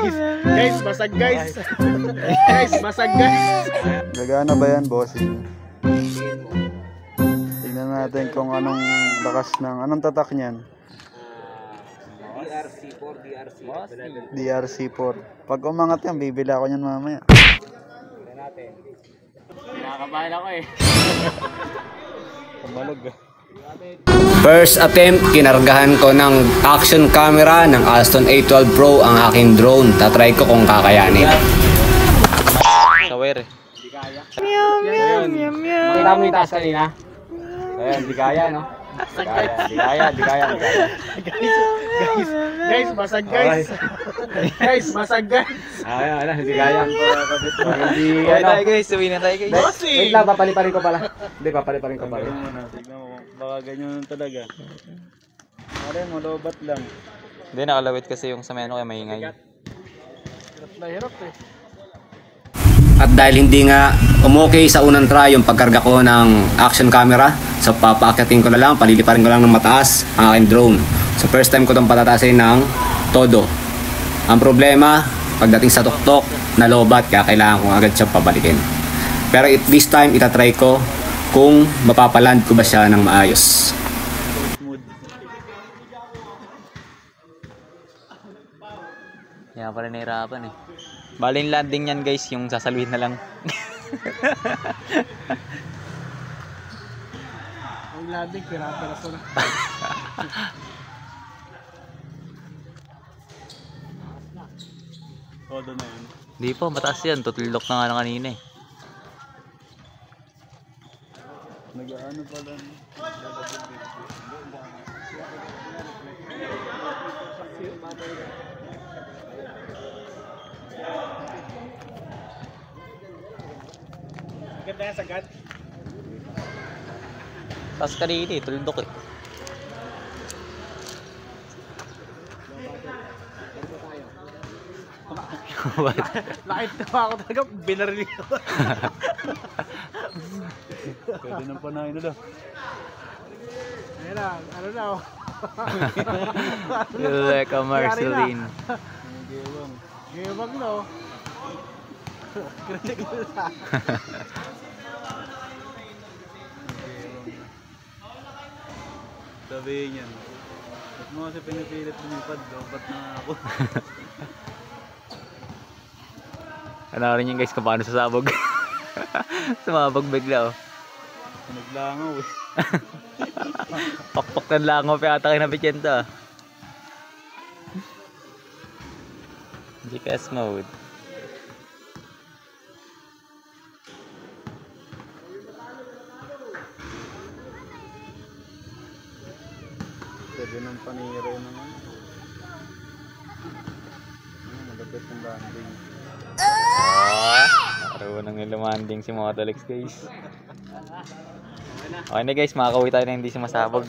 Guys, basag guys. Guys, basag guys. Gagana ba yan, bossing? Tingnan natin kung anong lakas ng, anong tatak niyan. DRC4. Pag umangat yan, bibili ako niyan mamaya. Nakakabahan ako eh. Pamalog ah. First attempt, kinargahan ko ng action camera ng Aston A12 Pro ang aking drone. Tatry ko kung kakayanin. Sa wire eh. Hindi kaya. Makita mo yung taas kanina? Ayan, di kaya no? Di kaya. Guys, basag guys. Guys, basag guys. Ayan, hindi kaya. Hindi tayo guys, uwi na tayo guys. Wait lang, papaliparin ko pala. Hindi, papaliparin ko pala. Tignan mo, baka ganyan talaga. Pare, malobat lang. Hindi, nakalawit kasi yung sa meno kaya maingay. Hirap eh. At dahil hindi nga umokay sa unang try yung pagkarga ko ng action camera, so papaakyatin ko na lang, paliliparin ko lang ng mataas ang aking drone. So first time ko itong patatasin ng todo. Ang problema, pagdating sa tuktok, nalobat, kaya kailangan ko agad siya pabalikin. Pero this time, itatry ko kung mapapaland ko ba siya ng maayos. Kaya pala nahirapan eh. Bali yung landing yan guys, yung sasaluhin na lang. Ang landing, pira-piraso na. Todo na yun. Hindi po, mataas yan. Tutulok na nga lang kanina eh. Nag-ano pala. Ganda yan, sagad. Taas kanina eh, tuldok eh. Lakit na ako talaga, binarili ko. Pwede nang panahin na daw. Ayan na, ano na oh. Feel like a Marceline. Gawang no. Critical na. Sabihin yan. Ba't mo kasi pinipilit lumipad, dapat na ako. Ano rin yung guys kung paano sasabog. Sumabog bigla oh. Naglangaw eh. Pakpak ng langaw pa yata kinabit yan to ah. GPS mode. Pwede nang panira yun naman. Malapit yung landing. Marunong yung lumanding si Motolex guys. Okay na guys, makakauwi tayo na hindi sumasabog.